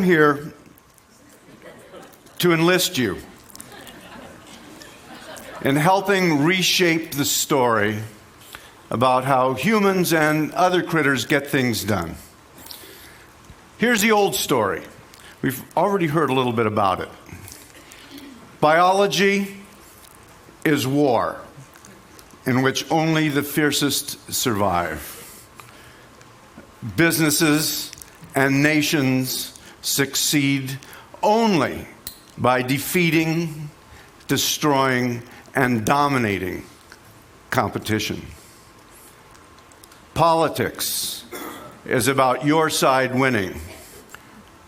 here to enlist you in helping reshape the story about how humans and other critters get things done. Here's the old story. We've already heard a little bit about it. Biology is war, in which only the fiercest survive. Businesses and nations succeed only by defeating, destroying, and dominating competition. Politics is about your side winning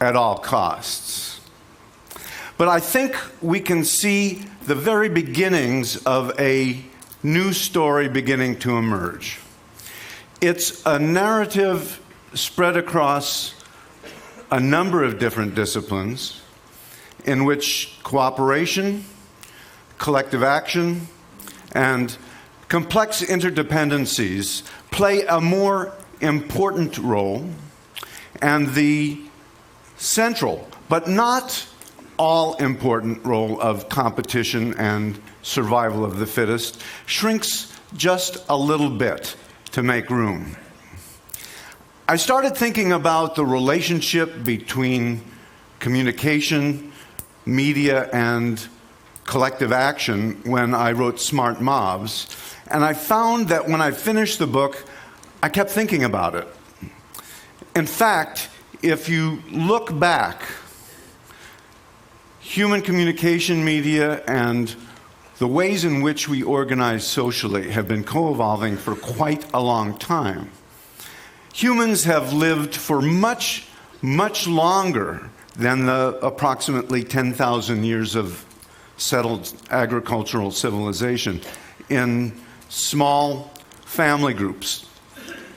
at all costs. But I think we can see the very beginnings of a new story beginning to emerge. It's a narrative spread across a number of different disciplines in which cooperation, collective action, and complex interdependencies play a more important role, and the central, but not all-important role of competition and survival of the fittest shrinks just a little bit to make room. I started thinking about the relationship between communication, media, and collective action when I wrote Smart Mobs, and I found that when I finished the book, I kept thinking about it. In fact, if you look back, human communication, media, and the ways in which we organize socially have been co-evolving for quite a long time. Humans have lived for much, much longer than the approximately 10,000 years of settled agricultural civilization in small family groups.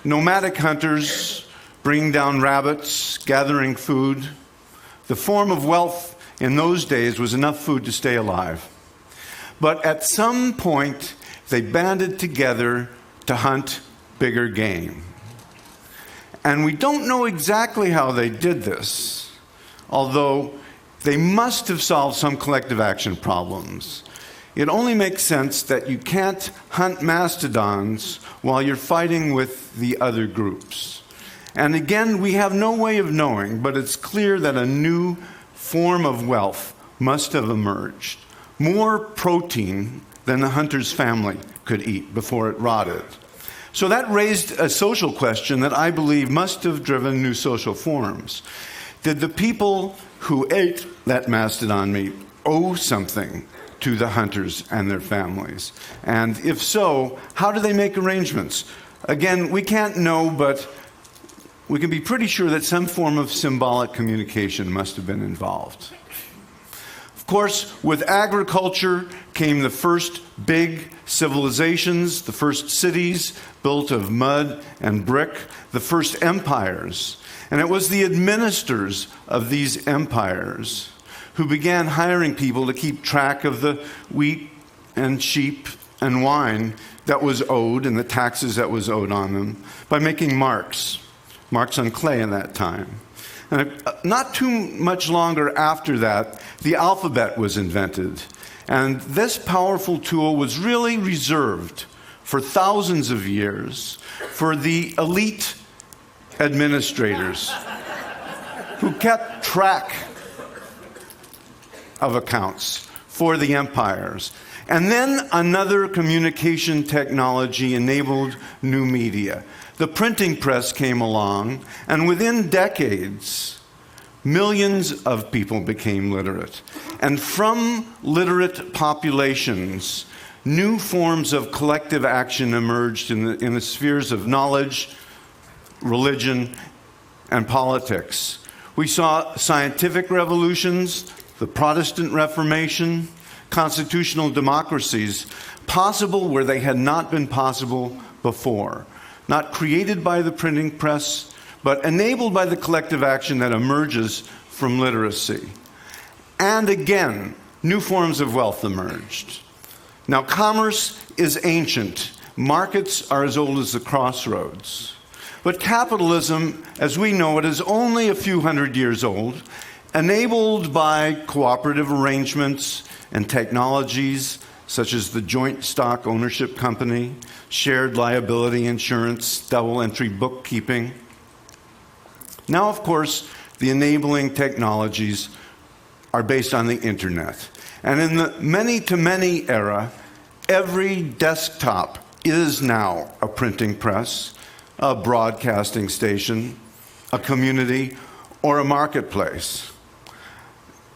Nomadic hunters bringing down rabbits, gathering food. The form of wealth in those days was enough food to stay alive. But at some point, they banded together to hunt bigger game. And we don't know exactly how they did this, although they must have solved some collective action problems. It only makes sense that you can't hunt mastodons while you're fighting with the other groups. And again, we have no way of knowing, but it's clear that a new form of wealth must have emerged. More protein than the hunter's family could eat before it rotted. So that raised a social question that I believe must have driven new social forms. Did the people who ate that mastodon meat owe something to the hunters and their families? And if so, how do they make arrangements? Again, we can't know, but we can be pretty sure that some form of symbolic communication must have been involved. Of course, with agriculture came the first big civilizations, the first cities built of mud and brick, the first empires. And it was the administrators of these empires who began hiring people to keep track of the wheat and sheep and wine that was owed and the taxes that was owed on them by making marks on clay in that time. And not too much longer after that, the alphabet was invented. And this powerful tool was really reserved for thousands of years for the elite administrators who kept track of accounts for the empires. And then another communication technology enabled new media. The printing press came along, and within decades, millions of people became literate. And from literate populations, new forms of collective action emerged in the spheres of knowledge, religion, and politics. We saw scientific revolutions, the Protestant Reformation, constitutional democracies possible where they had not been possible before. Not created by the printing press, but enabled by the collective action that emerges from literacy. And again, new forms of wealth emerged. Now, commerce is ancient. Markets are as old as the crossroads. But capitalism, as we know it, is only a few hundred years old, Enabled by cooperative arrangements and technologies such as the joint stock ownership company, shared liability insurance, double entry bookkeeping. Now, of course, the enabling technologies are based on the internet. And in the many-to-many era, every desktop is now a printing press, a broadcasting station, a community, or a marketplace.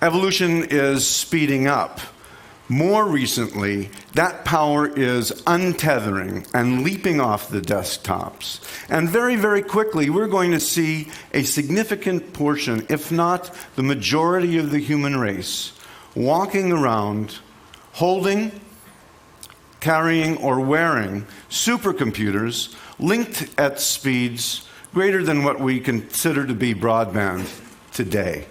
Evolution is speeding up. More recently, that power is untethering and leaping off the desktops. And very, very quickly, we're going to see a significant portion, if not the majority of the human race, walking around, holding, carrying, or wearing supercomputers linked at speeds greater than what we consider to be broadband today.